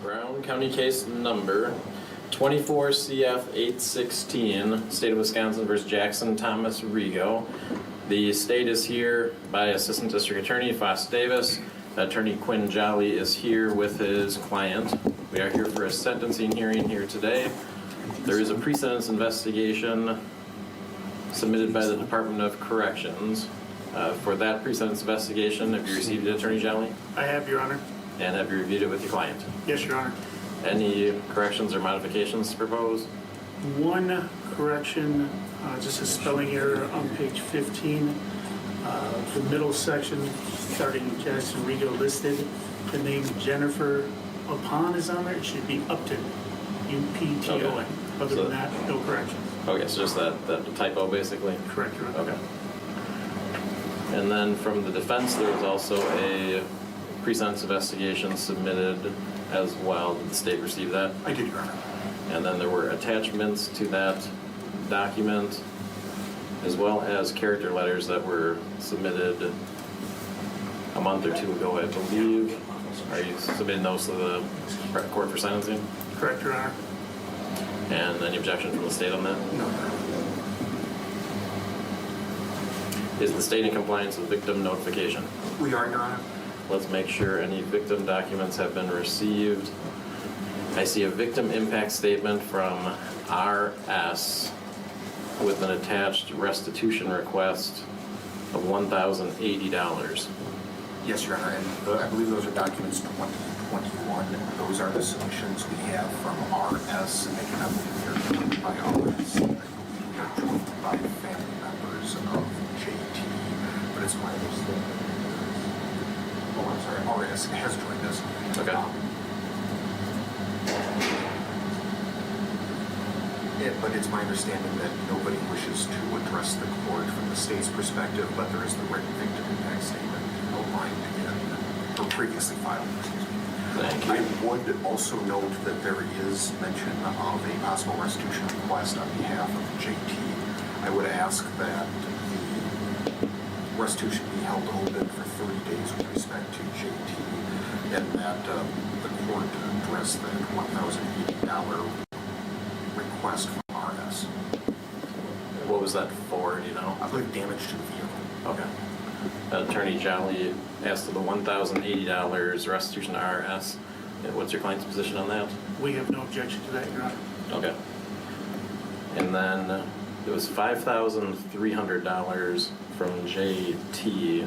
Brown County case number 24 CF 816, State of Wisconsin versus Jackson Thomas Rigo. The state is here by Assistant District Attorney Foss Davis. Attorney Quinn Jolly is here with his client. We are here for a sentencing hearing here today. There is a pre-sentence investigation submitted by the Department of Corrections. For that pre-sentence investigation, have you received it, Attorney Jolly? I have, Your Honor. And have you reviewed it with your client? Yes, Your Honor. Any corrections or modifications to propose? One correction, just a spelling error on page 15. The middle section, starting Jackson Rigo listed, the name Jennifer Upon is on there. It should be Upton, U-P-T-O-N. Okay. Other than that, no corrections. Okay, so just that typo, basically? Correct, Your Honor. Okay. And then from the defense, there was also a pre-sentence investigation submitted as well. Did the state receive that? I did, Your Honor. And then there were attachments to that document, as well as character letters that were submitted a month or two ago, I believe. Are you submitting those to the court for sentencing? Correct, Your Honor. And any objection from the state on that? No. Is the state in compliance with victim notification? We are, Your Honor. Let's make sure any victim documents have been received. I see a victim impact statement from RS with an attached restitution request of $1,080. Yes, Your Honor, and I believe those are documents 2021. Those are the submissions we have from RS, and they cannot be verified by RS. I believe we are joined by family members of JT, but it's my understanding. Oh, I'm sorry, RS has joined us. Okay. But it's my understanding that nobody wishes to address the court from the state's perspective, but there is the written victim impact statement outlined or previously filed. Thank you. I would also note that there is mention of a possible restitution request on behalf of JT. I would ask that the restitution be held open for 30 days with respect to JT, and that the court address that $1,080 request from RS. What was that for, do you know? I believe damage to the vehicle. Okay. Attorney Jolly asked for the $1,080 restitution to RS. What's your client's position on that? We have no objection to that, Your Honor. Okay. And then it was $5,300 from JT.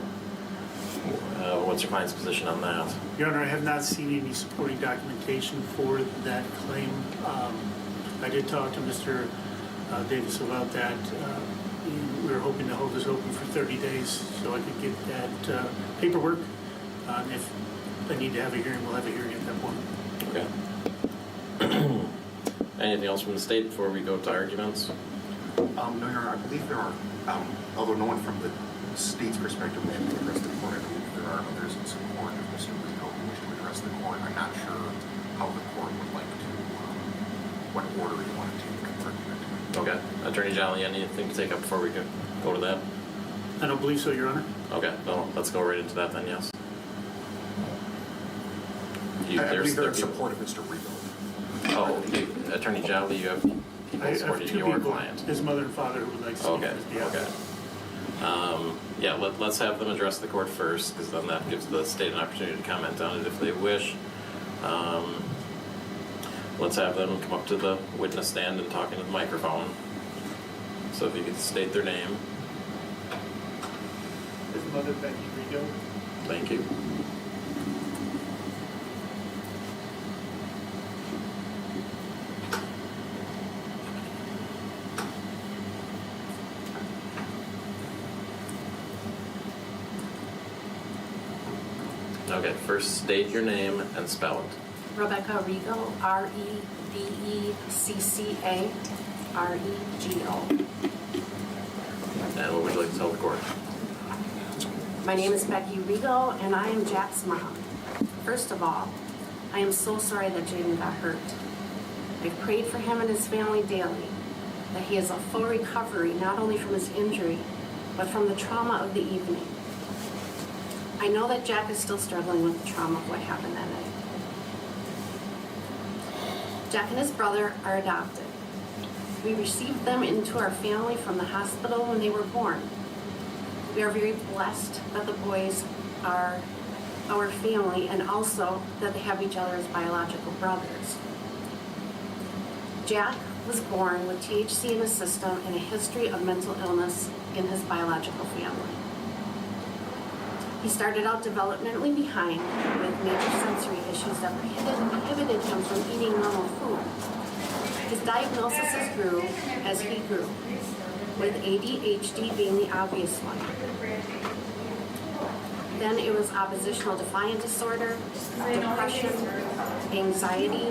What's your client's position on that? Your Honor, I have not seen any supporting documentation for that claim. I did talk to Mr. Davis about that. We were hoping to hold this open for 30 days so I could get that paperwork. If they need to have a hearing, we'll have a hearing at that point. Okay. Anything else from the state before we go to arguments? No, Your Honor, I believe there are, although no one from the state's perspective wishes to address the court, I believe there are others in support of Mr. Rigo who wish to address the court. I'm not sure how the court would like to, what order you want to take the argument. Okay. Attorney Jolly, anything to take up before we go to that? I don't believe so, Your Honor. Okay, well, let's go right into that then, yes. I believe they're in support of Mr. Rigo. Oh, Attorney Jolly, you have people I have supporting two your people, client. his mother and father, who would like to speak on Okay, his behalf. okay. Yeah, let's have them address the court first, because then that gives the state an opportunity to comment on it if they wish. Let's have them come up to the witness stand and talk into the microphone. So if you could state their name. His mother, Becky Rigo. Thank you. Okay, first state your name and spell it. Rebecca Rigo, R-E-B-E-C-C-A, R-E-G-O. And what would you like to tell the court? My name is Becky Rigo, and I am Jack's mom. First of all, I am so sorry that Jaden got hurt. I've prayed for him and his family daily, that he has a full recovery not only from his injury, but from the trauma of the evening. I know that Jack is still struggling with the trauma of what happened that night. Jack and his brother are adopted. We received them into our family from the hospital when they were born. We are very blessed that the boys are our family and also that they have each other as biological brothers. Jack was born with THC in his system and a history of mental illness in his biological family. He started out developmentally behind with major sensory issues that prohibited him from eating normal food. His diagnosis grew as he grew, with ADHD being the obvious one. Then it was oppositional defiant disorder, depression, anxiety,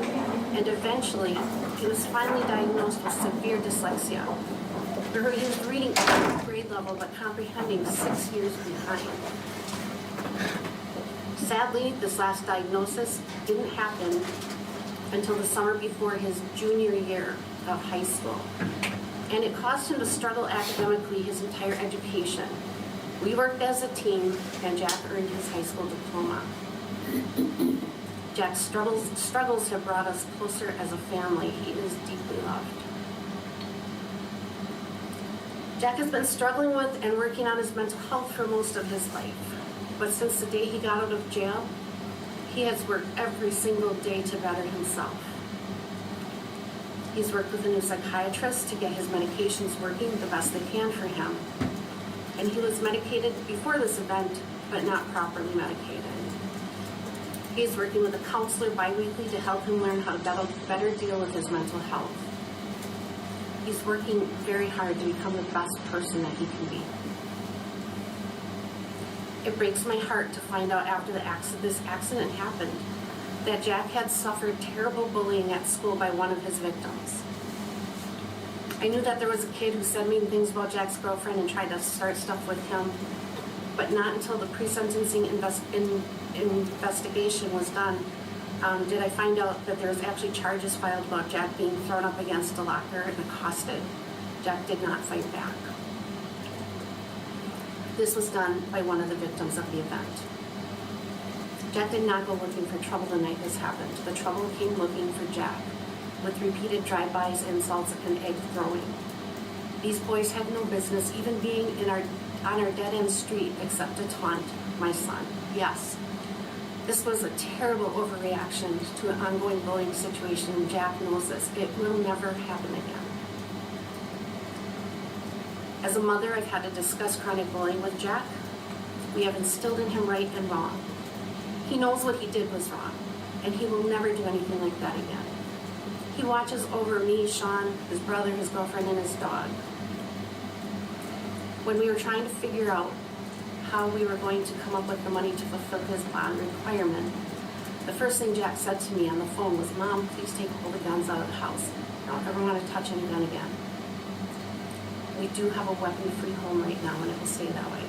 and eventually he was finally diagnosed with severe dyslexia, where he was reading at grade level but comprehending 6 years behind. Sadly, this last diagnosis didn't happen until the summer before his junior year of high school, and it caused him to struggle academically his entire education. We worked as a team, and Jack earned his high school diploma. Jack's struggles have brought us closer as a family. He is deeply loved. Jack has been struggling with and working on his mental health for most of his life. But since the day he got out of jail, he has worked every single day to better himself. He's worked with a new psychiatrist to get his medications working the best they can for him. And he was medicated before this event, but not properly medicated. He's working with a counselor bi-weekly to help him learn how to better deal with his mental health. He's working very hard to become the best person that he can be. It breaks my heart to find out after this accident happened that Jack had suffered terrible bullying at school by one of his victims. I knew that there was a kid who said mean things about Jack's girlfriend and tried to start stuff with him, but not until the pre-sentencing investigation was done did I find out that there was actually charges filed about Jack being thrown up against a locker and accosted. Jack did not fight back. This was done by one of the victims of the event. Jack did not go looking for trouble the night this happened. The trouble came looking for Jack, with repeated drive-bys, insults, and egg throwing. These boys had no business even being on our dead-end street except to taunt my son. Yes, this was a terrible overreaction to an ongoing bullying situation, and Jack knows this. It will never happen again. As a mother, I've had to discuss chronic bullying with Jack. We have instilled in him right and wrong. He knows what he did was wrong, and he will never do anything like that again. He watches over me, Sean, his brother, his girlfriend, and his dog. When we were trying to figure out how we were going to come up with the money to fulfill his bond requirement, the first thing Jack said to me on the phone was, "Mom, please take all the guns out of the house. I don't ever want to touch any gun again." We do have a weapon-free home right now, and it will stay that way.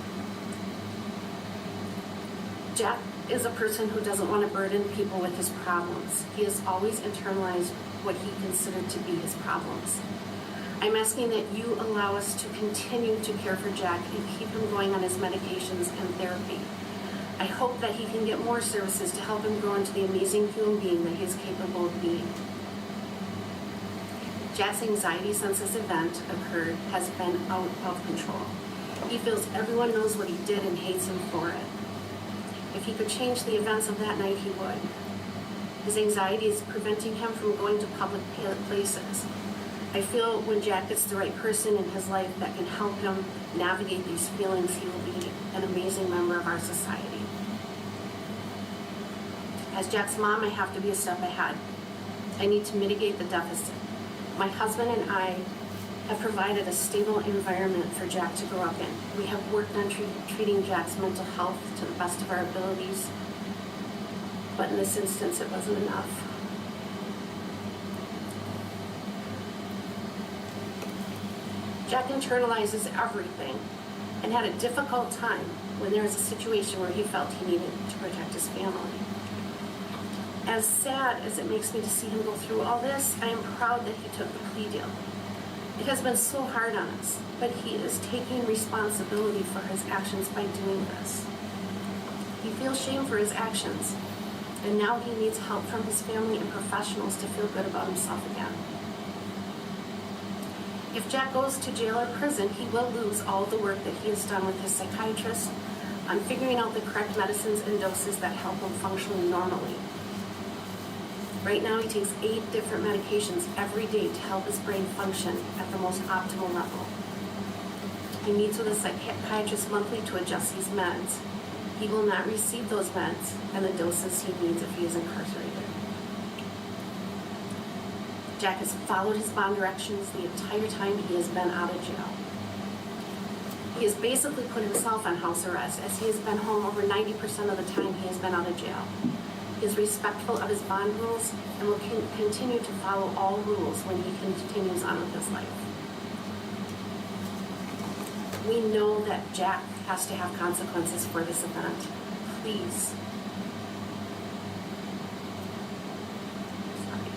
Jack is a person who doesn't want to burden people with his problems. He has always internalized what he considered to be his problems. I'm asking that you allow us to continue to care for Jack and keep him going on his medications and therapy. I hope that he can get more services to help him grow into the amazing human being that he is capable of being. Jack's anxiety since this event occurred has been out of control. He feels everyone knows what he did and hates him for it. If he could change the events of that night, he would. His anxiety is preventing him from going to public places. I feel when Jack gets the right person in his life that can help him navigate these feelings, he will be an amazing member of our society. As Jack's mom, I have to be a step ahead. I need to mitigate the deficit. My husband and I have provided a stable environment for Jack to grow up in. We have worked on treating Jack's mental health to the best of our abilities, but in this instance, it wasn't enough. Jack internalizes everything and had a difficult time when there was a situation where he felt he needed to protect his family. As sad as it makes me to see him go through all this, I am proud that he took the plea deal. It has been so hard on us, but he is taking responsibility for his actions by doing this. He feels shame for his actions. And now he needs help from his family and professionals to feel good about himself again. If Jack goes to jail or prison, he will lose all the work that he has done with his psychiatrist on figuring out the correct medicines and doses that help him function normally. Right now, he takes 8 different medications every day to help his brain function at the most optimal level. He meets with a psychiatrist monthly to adjust these meds. He will not receive those meds and the doses he needs if he is incarcerated. Jack has followed his bond directions the entire time he has been out of jail. He has basically put himself on house arrest as he has been home over 90% of the time he has been out of jail. He is respectful of his bond rules and will continue to follow all rules when he continues on with his life. We know that Jack has to have consequences for this event. Please. Sorry.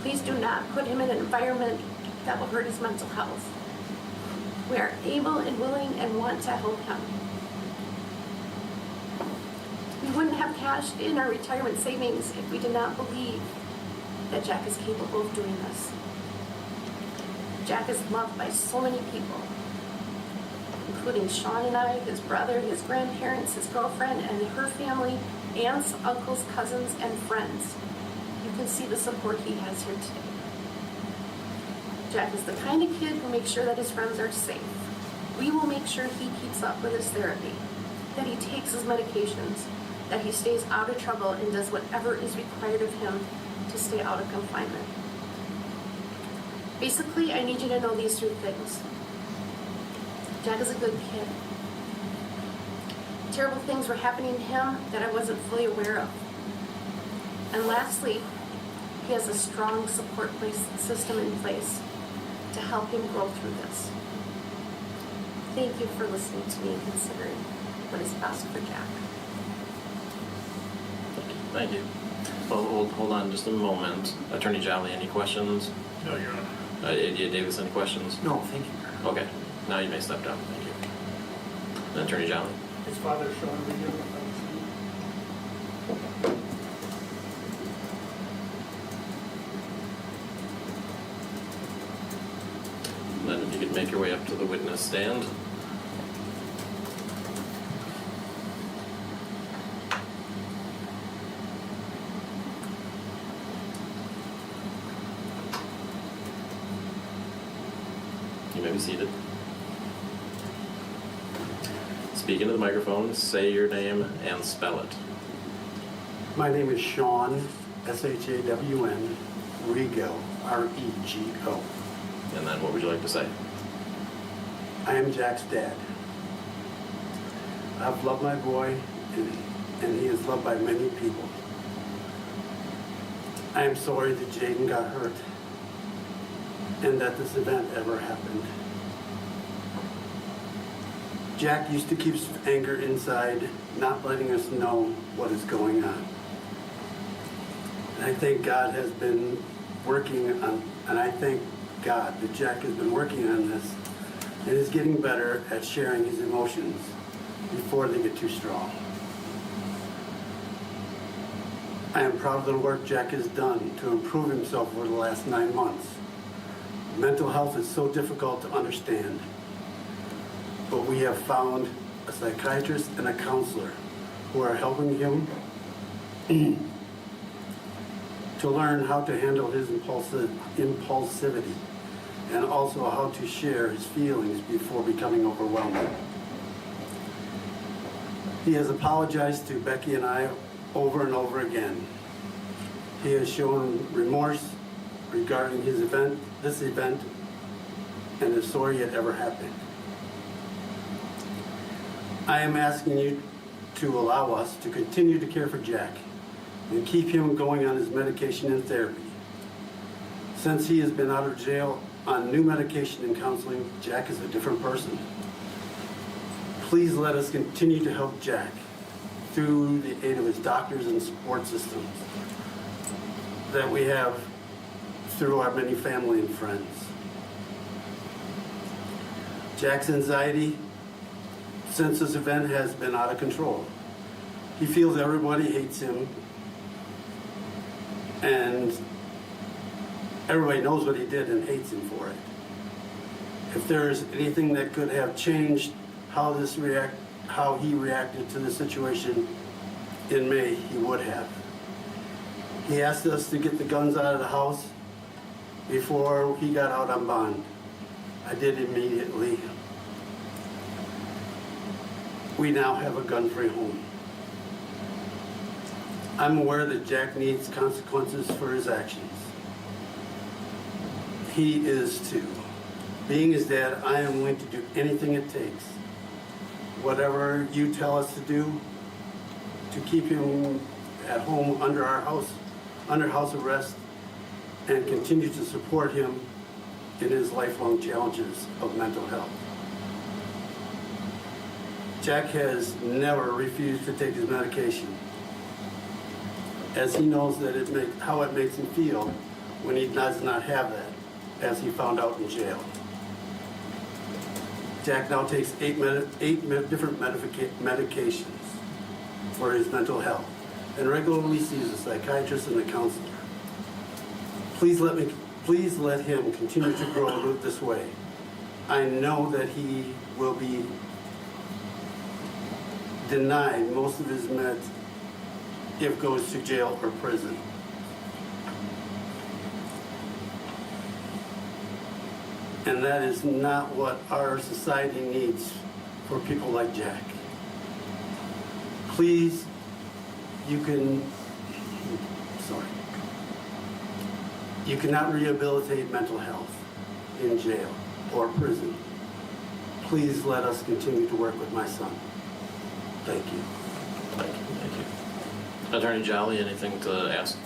Please do not put him in an environment that will hurt his mental health. We are able and willing and want to help him. We wouldn't have cashed in our retirement savings if we did not believe that Jack is capable of doing this. Jack is loved by so many people, including Sean and I, his brother, his grandparents, his girlfriend, and her family, aunts, uncles, cousins, and friends. You can see the support he has here today. Jack is the kind of kid who makes sure that his friends are safe. We will make sure he keeps up with his therapy, that he takes his medications, that he stays out of trouble and does whatever is required of him to stay out of confinement. Basically, I need you to know these 3 things. Jack is a good kid. Terrible things were happening to him that I wasn't fully aware of. And lastly, he has a strong support system in place to help him grow through this. Thank you for listening to me and considering what is best for Jack. Thank you. Well, hold on just a moment. Attorney Jolly, any questions? No, Your Honor. Davis, any questions? No, thank you, Mayor. Okay, now you may step down. Thank you. Attorney Jolly. His father, Sean Rigo. Then if you could make your way up to the witness stand. You may be seated. Speak into the microphone, say your name, and spell it. My name is Sean, S-H-A-W-N, Rego, R-E-G-O. And then what would you like to say? I am Jack's dad. I've loved my boy, and he is loved by many people. I am sorry that Jaden got hurt and that this event ever happened. Jack used to keep anger inside, not letting us know what is going on. And I think God has been working on, and I thank God that Jack has been working on this and is getting better at sharing his emotions before they get too strong. I am proud of the work Jack has done to improve himself over the last 9 months. Mental health is so difficult to understand, but we have found a psychiatrist and a counselor who are helping him to learn how to handle his impulsivity and also how to share his feelings before becoming overwhelming. He has apologized to Becky and I over and over again. He has shown remorse regarding this event, and is sorry it ever happened. I am asking you to allow us to continue to care for Jack and keep him going on his medication and therapy. Since he has been out of jail on new medication and counseling, Jack is a different person. Please let us continue to help Jack through the aid of his doctors and support systems that we have through our many family and friends. Jack's anxiety since this event has been out of control. He feels everybody hates him, and everybody knows what he did and hates him for it. If there's anything that could have changed how he reacted to the situation in May, he would have. He asked us to get the guns out of the house before he got out on bond. I did immediately. We now have a gun-free home. I'm aware that Jack needs consequences for his actions. He is too. Being his dad, I am willing to do anything it takes. Whatever you tell us to do to keep him at home under house arrest, and continue to support him in his lifelong challenges of mental health. Jack has never refused to take his medication, as he knows that how it makes him feel when he does not have that, as he found out in jail. Jack now takes eight different medications for his mental health and regularly sees a psychiatrist and a counselor. Please let him continue to grow this way. I know that he will be denied most of his meds if goes to jail or prison. And that is not what our society needs for people like Jack. Please, you cannot rehabilitate mental health in jail or prison. Please let us continue to work with my son. Thank you. Thank you. Attorney Jolly, anything to ask?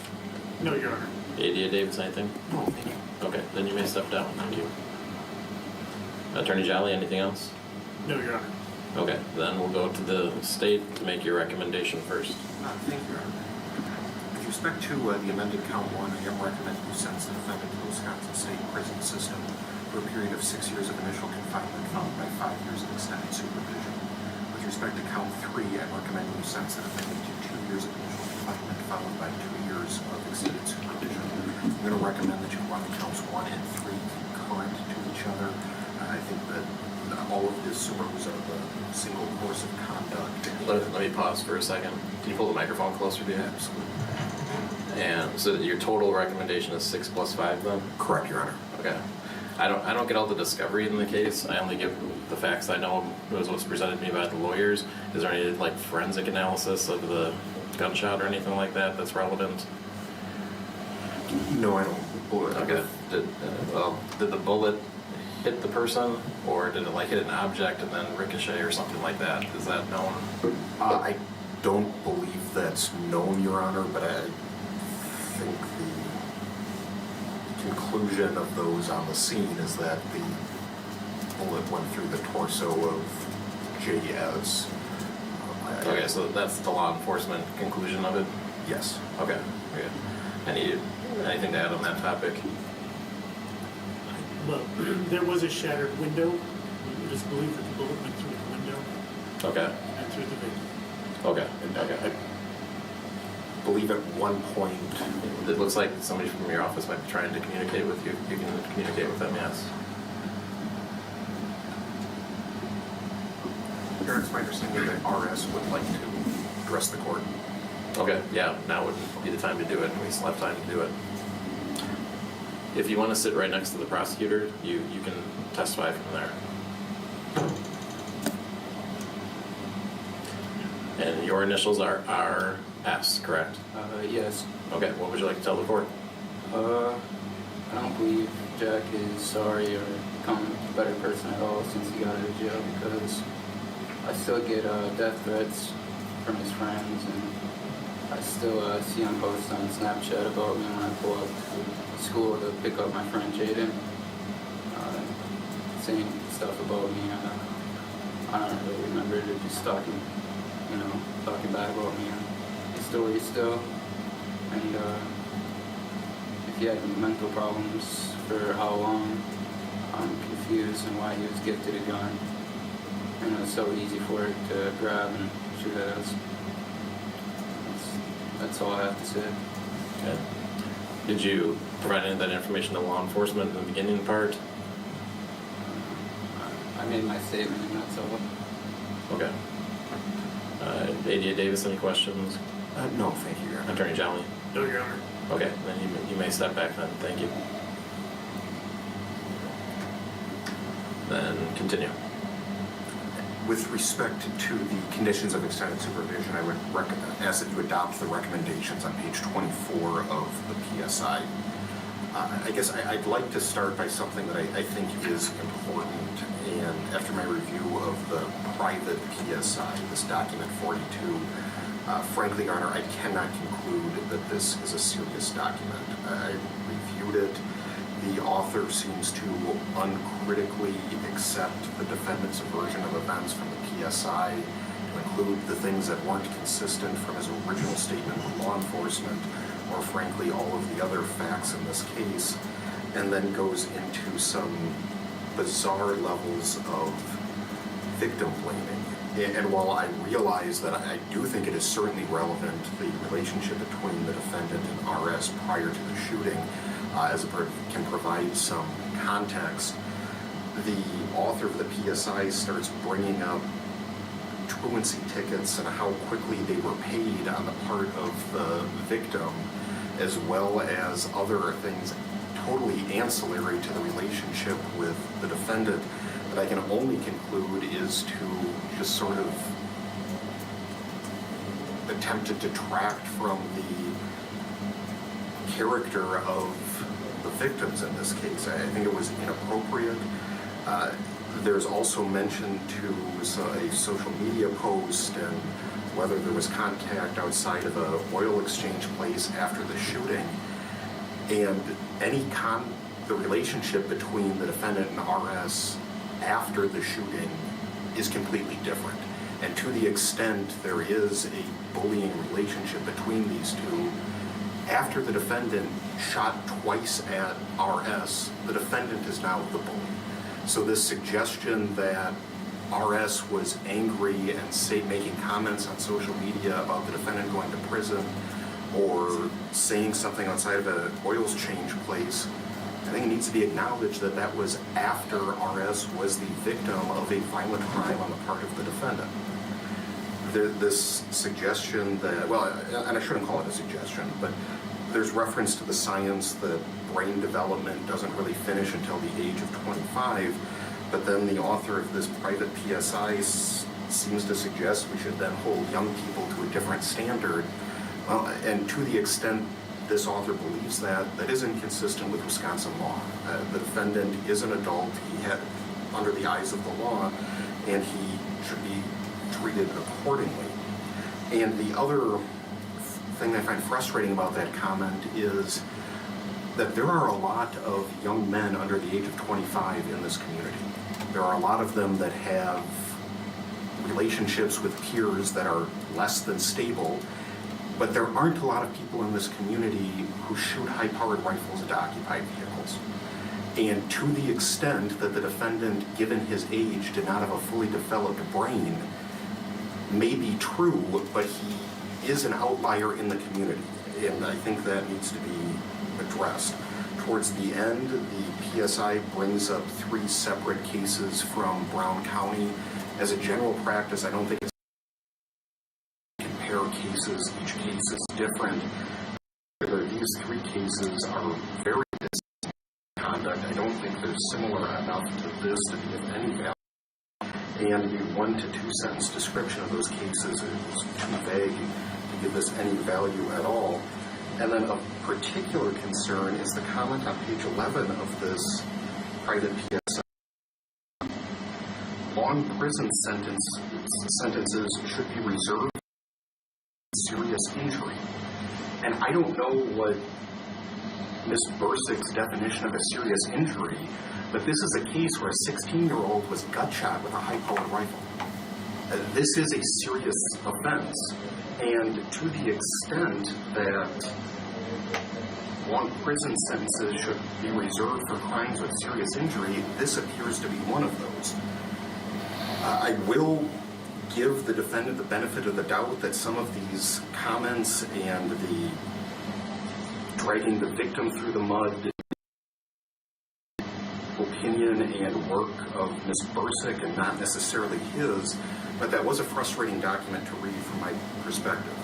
No, Your Honor. ADA Davis, anything? No, thank you. Okay, then you may step down. Thank you. Attorney Jolly, anything else? No, Your Honor. Okay, then we'll go to the state to make your recommendation first. Thank you, Your Honor. With respect to the amended count 1, I am recommending you sentence the defendant to the Wisconsin State Prison System for a period of 6 years of initial confinement followed by 5 years of extended supervision. With respect to count 3, I'm recommending you sentence the defendant to 2 years of initial confinement followed by 2 years of extended supervision. I'm going to recommend that you run counts 1 and 3 concurrent to each other. I think that all of this arose out of a single course of conduct. Let me pause for a second. Can you pull the microphone closer to you? Absolutely. And so your total recommendation is 6 plus 5 then? Correct, Your Honor. Okay. I don't get all the discovery in the case. I only give the facts I know was what's presented to me by the lawyers. Is there any like forensic analysis of the gunshot or anything like that that's relevant? No, I don't. Okay. Did the bullet hit the person, or did it like hit an object and then ricochet or something like that? Is that known? I don't believe that's known, Your Honor, but I think the conclusion of those on the scene is that the bullet went through the torso of J.S. Okay, so that's the law enforcement conclusion of it? Yes. Okay, good. Anything to add on that topic? Well, there was a shattered window. It is believed that the bullet went through the window Okay, and through the victim. okay, And okay. I believe at one point, It looks like somebody from your office might be trying to communicate with you. You can communicate with them, yes. Your Honor, it's my understanding that RS would like to address the court. Okay, yeah, now would be the time to do it. We still have time to do it. If you want to sit right next to the prosecutor, you can testify from there. And your initials are RS, correct? Yes. Okay, what would you like to tell the court? I don't believe Jack is sorry or become a better person at all since he got out of jail, because I still get death threats from his friends, and I still see him post on Snapchat about me when I pull up to school to pick up my friend Jaden, saying stuff about me. I don't really remember it, just talking bad about me and his story still. And if he had mental problems, for how long, I'm confused on why he was gifted a gun. And it was so easy for it to grab and shoot at us. That's all I have to say. Okay. Did you provide any of that information to law enforcement in the beginning part? I made my statement and that's all. Okay. ADA Davis, any questions? No, thank you, Your Honor. Attorney Jolly? No, Your Honor. Okay, then you may step back then. Thank you. Then continue. With respect to the conditions of extended supervision, I would ask that you adopt the recommendations on page 24 of the PSI. I guess I'd like to start by something that I think is important, and after my review of the private PSI, this document 42, frankly, Your Honor, I cannot conclude that this is a serious document. I reviewed it. The author seems to uncritically accept the defendant's version of events from the PSI, to include the things that weren't consistent from his original statement with law enforcement, or frankly all of the other facts in this case, and then goes into some bizarre levels of victim blaming. And while I realize that I do think it is certainly relevant, the relationship between the defendant and RS prior to the shooting, as it can provide some context, the author of the PSI starts bringing up truancy tickets and how quickly they were paid on the part of the victim, as well as other things totally ancillary to the relationship with the defendant, that I can only conclude is to just sort of attempt to detract from the character of the victims in this case. I think it was inappropriate. There's also mention to a social media post and whether there was contact outside of a oil exchange place after the shooting. And the relationship between the defendant and RS after the shooting is completely different. And to the extent there is a bullying relationship between these two, after the defendant shot twice at RS, the defendant is now the bully. So this suggestion that RS was angry and making comments on social media about the defendant going to prison or saying something outside of an oil change place, I think it needs to be acknowledged that that was after RS was the victim of a violent crime on the part of the defendant. This suggestion that, well, and I shouldn't call it a suggestion, but there's reference to the science that brain development doesn't really finish until the age of 25, but then the author of this private PSI seems to suggest we should then hold young people to a different standard. Well, and to the extent this author believes that, that is inconsistent with Wisconsin law. The defendant is an adult, he had under the eyes of the law, and he should be treated accordingly. And the other thing I find frustrating about that comment is that there are a lot of young men under the age of 25 in this community. There are a lot of them that have relationships with peers that are less than stable, but there aren't a lot of people in this community who shoot high-powered rifles into occupied vehicles. And to the extent that the defendant, given his age, did not have a fully developed brain, may be true, but he is an outlier in the community, and I think that needs to be addressed. Towards the end, the PSI brings up 3 separate cases from Brown County. As a general practice, I don't think it's compare cases. Each case is different. These 3 cases are very distinct conduct. I don't think they're similar enough to this to be of any value. And the 1 to 2 sentence description of those cases is too vague to give this any value at all. And then of particular concern is the comment on page 11 of this private PSI. Long prison sentences should be reserved for serious injury. And I don't know what Ms. Bursick's definition of a serious injury, but this is a case where a 16-year-old was gut shot with a high-powered rifle. This is a serious offense, and to the extent that long prison sentences should be reserved for crimes with serious injury, this appears to be one of those. I will give the defendant the benefit of the doubt that some of these comments and the dragging the victim through the mud opinion and work of Ms. Bursick and not necessarily his, but that was a frustrating document to read from my perspective.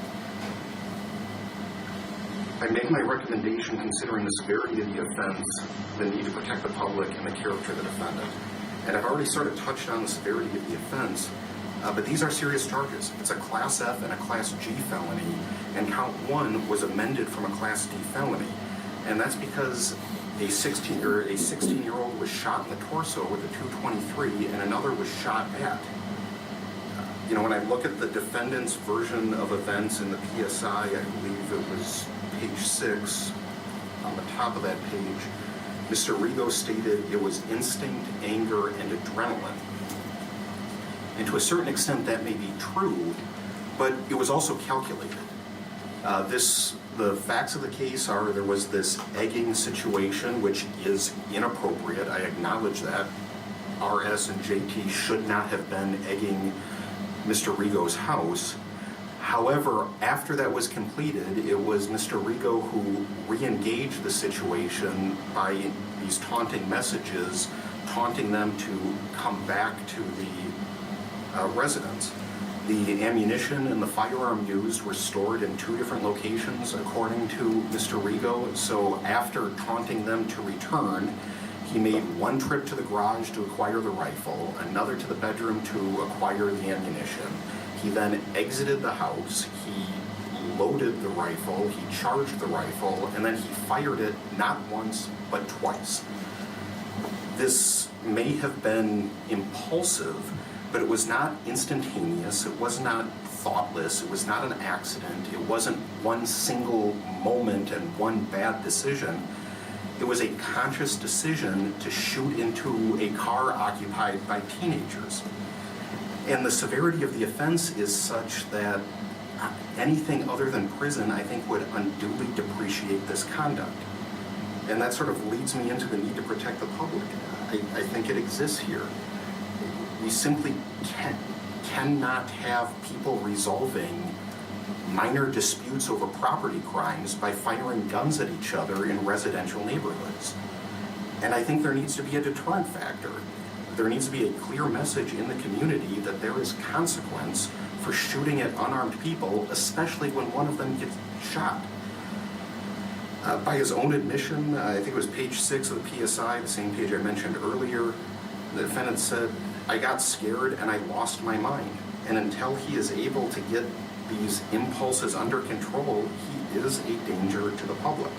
I make my recommendation considering the severity of the offense, the need to protect the public, and the character of the defendant. And I've already sort of touched on the severity of the offense, but these are serious charges. It's a Class F and a Class G felony, and count 1 was amended from a Class D felony. And that's because a 16-year-old was shot in the torso with a .223, and another was shot at. When I look at the defendant's version of events in the PSI, I believe it was page 6, on the top of that page, Mr. Rigo stated it was instinct, anger, and adrenaline. And to a certain extent that may be true, but it was also calculated. The facts of the case are there was this egging situation, which is inappropriate. I acknowledge that. RS and JT should not have been egging Mr. Rigo's house. However, after that was completed, it was Mr. Rigo who re-engaged the situation by these taunting messages, taunting them to come back to the residence. The ammunition and the firearm used were stored in 2 different locations, according to Mr. Rigo. So after taunting them to return, he made one trip to the garage to acquire the rifle, another to the bedroom to acquire the ammunition. He then exited the house, he loaded the rifle, he charged the rifle, and then he fired it not once, but twice. This may have been impulsive, but it was not instantaneous, it was not thoughtless, it was not an accident, it wasn't one single moment and one bad decision. It was a conscious decision to shoot into a car occupied by teenagers. And the severity of the offense is such that anything other than prison, I think, would unduly depreciate this conduct. And that sort of leads me into the need to protect the public. I think it exists here. We simply cannot have people resolving minor disputes over property crimes by firing guns at each other in residential neighborhoods. And I think there needs to be a deterrent factor. There needs to be a clear message in the community that there is consequence for shooting at unarmed people, especially when one of them gets shot. By his own admission, I think it was page 6 of the PSI, the same page I mentioned earlier, the defendant said, "I got scared and I lost my mind. And until he is able to get these impulses under control, he is a danger to the public."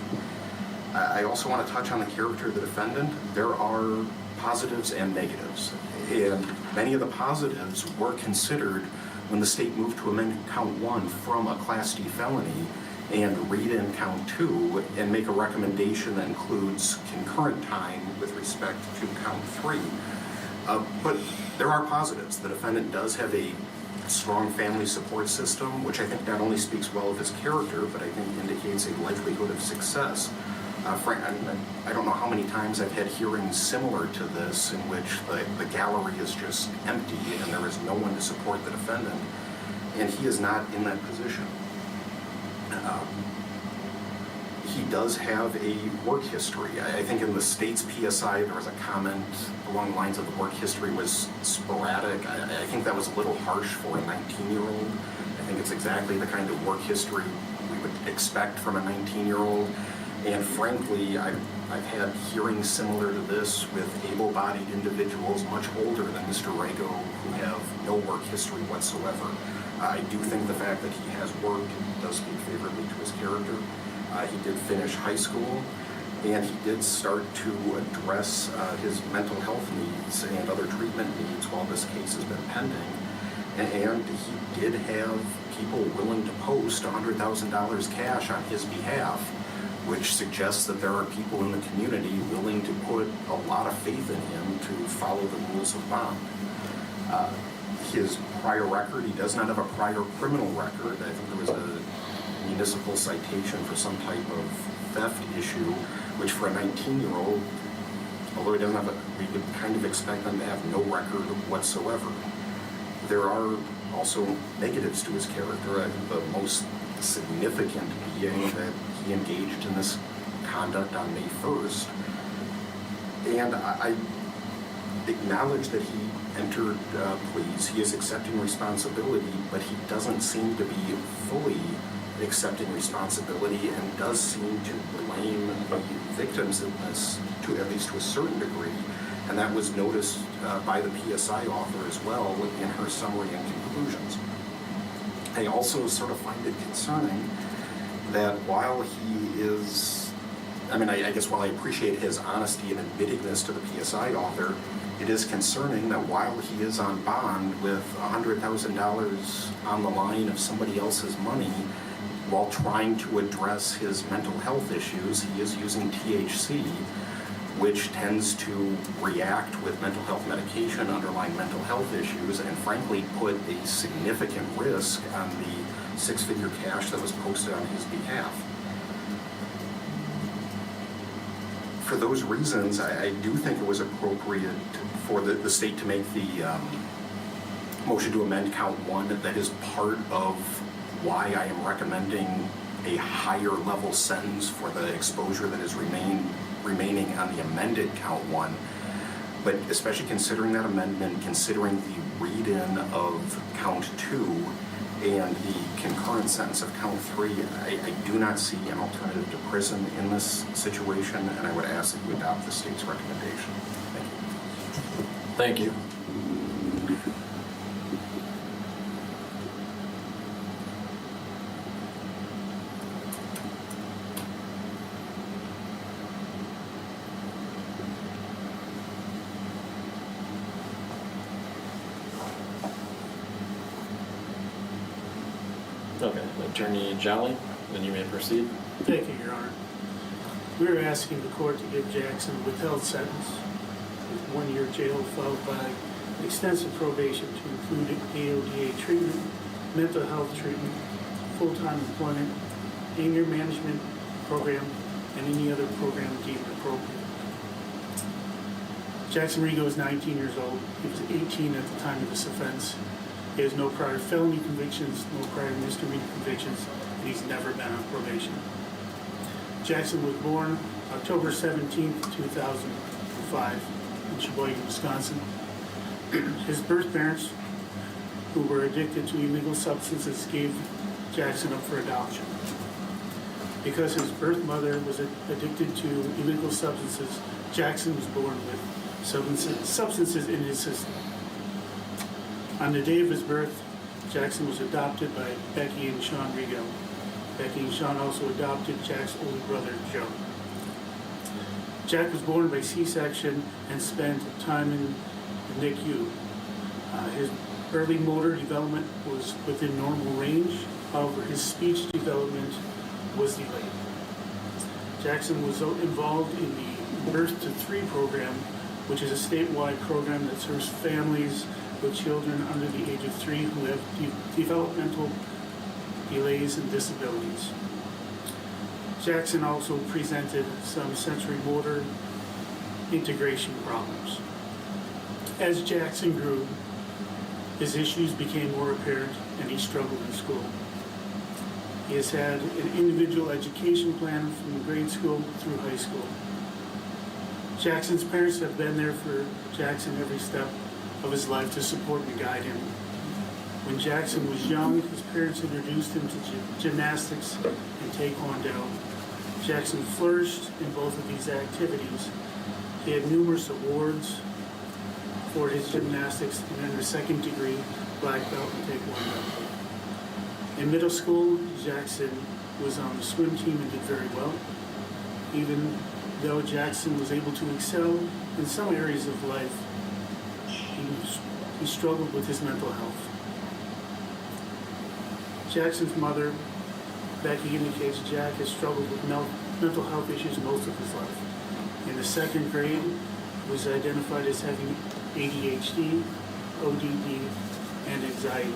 I also want to touch on the character of the defendant. There are positives and negatives. And many of the positives were considered when the state moved to amend count 1 from a Class D felony and read in count 2 and make a recommendation that includes concurrent time with respect to count 3. But there are positives. The defendant does have a strong family support system, which I think not only speaks well of his character, but I think indicates a likelihood of success. I don't know how many times I've had hearings similar to this in which the gallery is just empty and there is no one to support the defendant, and he is not in that position. He does have a work history. I think in the state's PSI there was a comment along the lines of the work history was sporadic. I think that was a little harsh for a 19-year-old. I think it's exactly the kind of work history we would expect from a 19-year-old. And frankly, I've had hearings similar to this with able-bodied individuals much older than Mr. Rago who have no work history whatsoever. I do think the fact that he has worked does speak favorably to his character. He did finish high school, and he did start to address his mental health needs and other treatment needs while this case has been pending. And he did have people willing to post $100,000 cash on his behalf, which suggests that there are people in the community willing to put a lot of faith in him to follow the rules of bond. His prior record, he does not have a prior criminal record. I think there was a municipal citation for some type of theft issue, which for a 19-year-old, although he doesn't have we would kind of expect them to have no record whatsoever. There are also negatives to his character. The most significant being that he engaged in this conduct on May 1st. And I acknowledge that he entered pleas. He is accepting responsibility, but he doesn't seem to be fully accepting responsibility and does seem to blame the victims in this, to at least to a certain degree. And that was noticed by the PSI author as well in her summary and conclusions. I also sort of find it concerning that while he is, I guess while I appreciate his honesty in admitting this to the PSI author, it is concerning that while he is on bond with $100,000 on the line of somebody else's money, while trying to address his mental health issues, he is using THC, which tends to react with mental health medication, underlying mental health issues, and frankly put a significant risk on the six-figure cash that was posted on his behalf. For those reasons, I do think it was appropriate for the state to make the motion to amend count 1. That is part of why I am recommending a higher level sentence for the exposure that is remaining on the amended count 1. But especially considering that amendment, considering the read-in of count 2 and the concurrent sentence of count 3, I do not see an alternative to prison in this situation, and I would ask that you adopt the state's recommendation. Thank you. Thank you. Okay, Attorney Jolly, then you may proceed. Thank you, Your Honor. We are asking the court to give Jackson a withheld sentence with 1 year jail followed by extensive probation to include AODA treatment, mental health treatment, full-time employment, anger management program, and any other program deemed appropriate. Jackson Rigo is 19 years old. He was 18 at the time of this offense. He has no prior felony convictions, no prior misdemeanor convictions, and he's never been on probation. Jackson was born October 17, 2005 in Sheboygan, Wisconsin. His birth parents, who were addicted to illegal substances, gave Jackson up for adoption. Because his birth mother was addicted to illegal substances, Jackson was born with substances in his system. On the day of his birth, Jackson was adopted by Becky and Sean Rigo. Becky and Sean also adopted Jack's older brother, Joe. Jack was born by C-section and spent time in the NICU. His early motor development was within normal range, however, his speech development was delayed. Jackson was involved in the Birth to 3 program, which is a statewide program that serves families with children under the age of 3 who have developmental delays and disabilities. Jackson also presented some sensory motor integration problems. As Jackson grew, his issues became more apparent and he struggled in school. He has had an individual education plan from grade school through high school. Jackson's parents have been there for Jackson every step of his life to support and guide him. When Jackson was young, his parents introduced him to gymnastics and taekwondo. Jackson flourished in both of these activities. He had numerous awards for his gymnastics and then a second degree black belt in taekwondo. In middle school, Jackson was on the swim team and did very well. Even though Jackson was able to excel in some areas of life, he struggled with his mental health. Jackson's mother, Becky, indicates Jack has struggled with mental health issues most of his life. In the second grade, he was identified as having ADHD, ODD, and anxiety.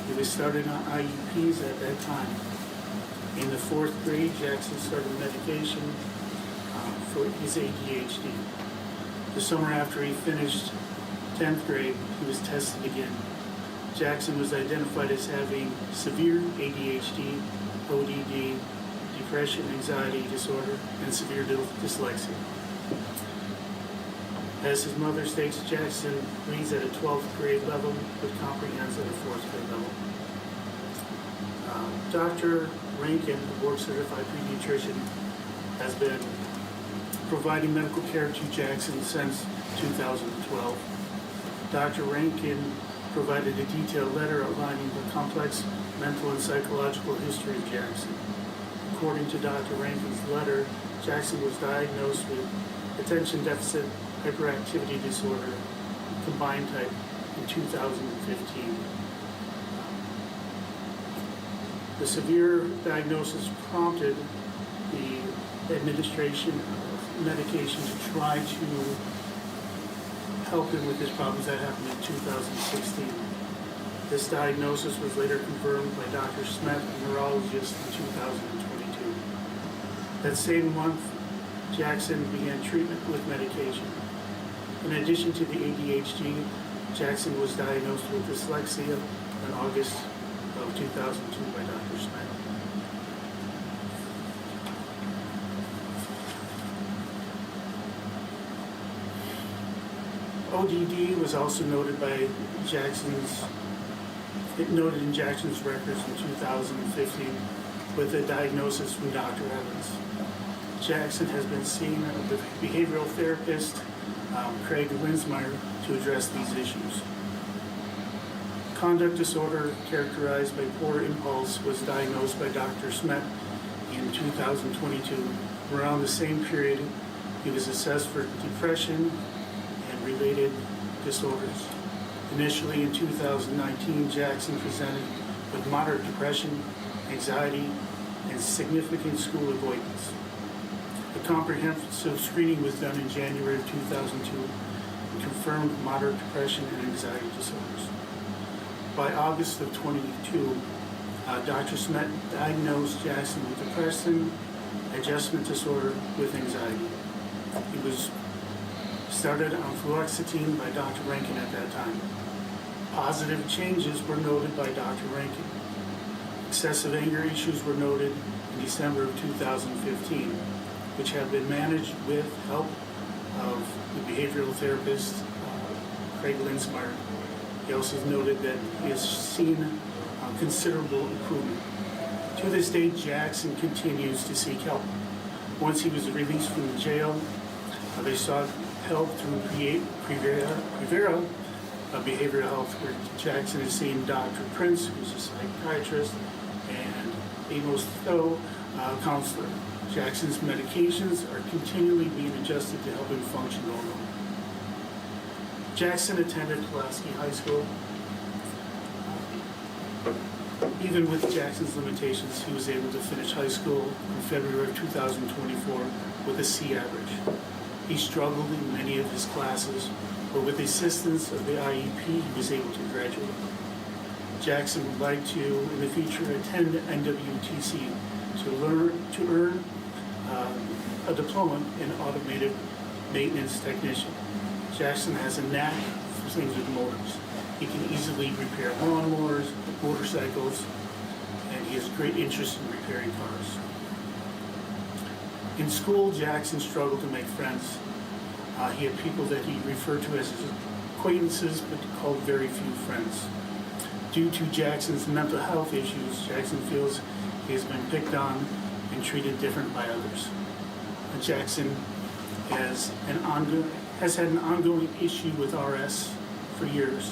He was started on IEPs at that time. In the 4th grade, Jackson started medication for his ADHD. The summer after he finished 10th grade, he was tested again. Jackson was identified as having severe ADHD, ODD, depression, anxiety disorder, and severe dyslexia. As his mother states, Jackson reads at a 12th grade level but comprehends at a 4th grade level. Dr. Rankin, a board-certified pediatrician, has been providing medical care to Jackson since 2012. Dr. Rankin provided a detailed letter outlining the complex mental and psychological history of Jackson. According to Dr. Rankin's letter, Jackson was diagnosed with attention deficit hyperactivity disorder, combined type, in 2015. The severe diagnosis prompted the administration of medication to try to help him with his problems. That happened in 2016. This diagnosis was later confirmed by Dr. Smith, a neurologist, in 2022. That same month, Jackson began treatment with medication. In addition to the ADHD, Jackson was diagnosed with dyslexia in August of 2002 by Dr. Smith. ODD was also noted in Jackson's records in 2015 with a diagnosis from Dr. Evans. Jackson has been seen with behavioral therapist Craig Linsmeyer to address these issues. Conduct disorder characterized by poor impulse was diagnosed by Dr. Smith in 2022. Around the same period, he was assessed for depression and related disorders. Initially in 2019, Jackson presented with moderate depression, anxiety, and significant school avoidance. A comprehensive screening was done in January of 2002 and confirmed moderate depression and anxiety disorders. By August of 22, Dr. Smith diagnosed Jackson with depression, adjustment disorder with anxiety. He was started on fluoxetine by Dr. Rankin at that time. Positive changes were noted by Dr. Rankin. Excessive anger issues were noted in December of 2015, which have been managed with help of the behavioral therapist, Craig Linsmeyer. He also noted that he has seen considerable improvement. To this day, Jackson continues to seek help. Once he was released from the jail, they sought help through Prevera Behavioral Health, where Jackson has seen Dr. Prince, who's a psychiatrist, and Amos Stowe, counselor. Jackson's medications are continually being adjusted to help him function normally. Jackson attended Pulaski High School. Even with Jackson's limitations, he was able to finish high school in February of 2024 with a C average. He struggled in many of his classes, but with the assistance of the IEP, he was able to graduate. Jackson would like to, in the future, attend NWTC to earn a diploma in automated maintenance technician. Jackson has a knack for things with motors. He can easily repair lawnmowers, motorcycles, and he has great interest in repairing cars. In school, Jackson struggled to make friends. He had people that he referred to as his acquaintances, but called very few friends. Due to Jackson's mental health issues, Jackson feels he has been picked on and treated different by others. Jackson has had an ongoing issue with RS for years,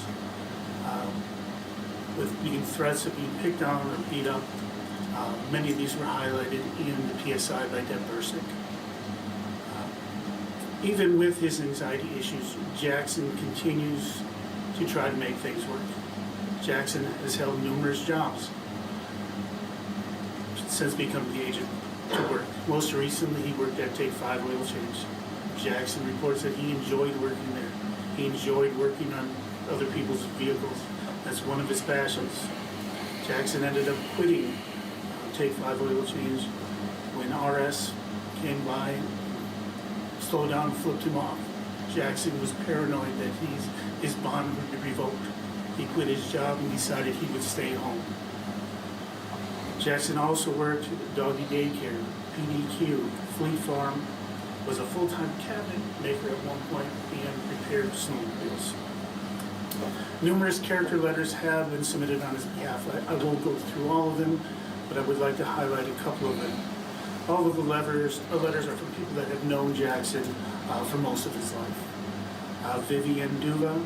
with being threats of being picked on or beat up. Many of these were highlighted in the PSI by Deb Bursick. Even with his anxiety issues, Jackson continues to try to make things work. Jackson has held numerous jobs since becoming the agent to work. Most recently, he worked at Take 5 Oil Change. Jackson reports that he enjoyed working there. He enjoyed working on other people's vehicles. That's one of his passions. Jackson ended up quitting take 5 oil change. When RS came by, slowed down and flipped him off. Jackson was paranoid that his bond would be revoked. He quit his job and decided he would stay home. Jackson also worked at doggy daycare, PDQ, Fleet Farm, was a full-time cabinet maker at one point, and repaired snowmobiles. Numerous character letters have been submitted on his behalf. I won't go through all of them, but I would like to highlight a couple of them. All of the letters are from people that have known Jackson for most of his life. Vivian Duva,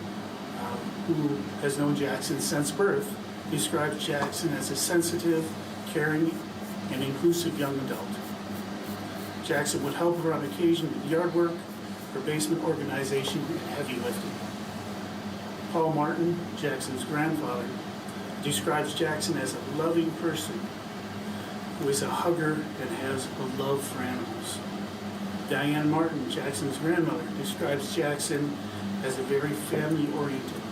who has known Jackson since birth, describes Jackson as a sensitive, caring, and inclusive young adult. Jackson would help her on occasion with yard work, her basement organization, and heavy lifting. Paul Martin, Jackson's grandfather, describes Jackson as a loving person who is a hugger and has a love for animals. Diane Martin, Jackson's grandmother, describes Jackson as a very family-oriented.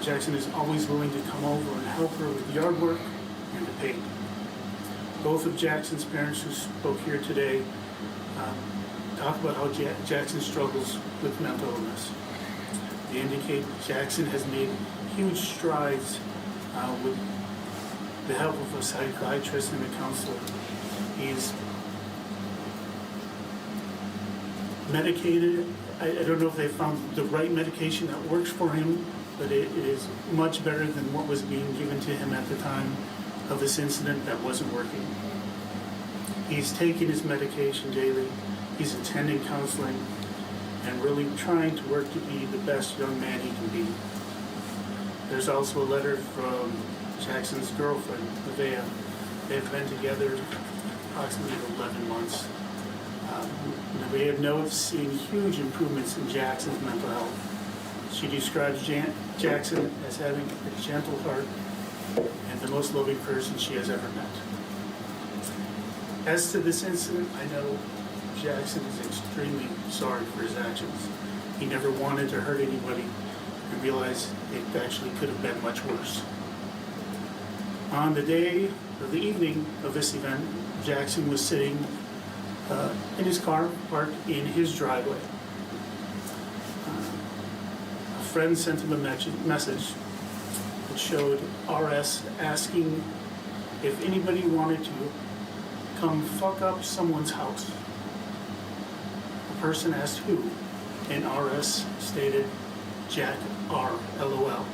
Jackson is always willing to come over and help her with yard work and to paint. Both of Jackson's parents who spoke here today talk about how Jackson struggles with mental illness. They indicate Jackson has made huge strides with the help of a psychiatrist and a counselor. He's medicated. I don't know if they found the right medication that works for him, but it is much better than what was being given to him at the time of this incident that wasn't working. He's taking his medication daily. He's attending counseling and really trying to work to be the best young man he can be. There's also a letter from Jackson's girlfriend, Nevaeh. They've been together approximately 11 months. Nevaeh notes seeing huge improvements in Jackson's mental health. She describes Jackson as having a gentle heart and the most loving person she has ever met. As to this incident, I know Jackson is extremely sorry for his actions. He never wanted to hurt anybody and realized it actually could have been much worse. On the evening of this event, Jackson was sitting in his car parked in his driveway. A friend sent him a message that showed RS asking if anybody wanted to come fuck up someone's house. The person asked who, and RS stated, Jack R, LOL.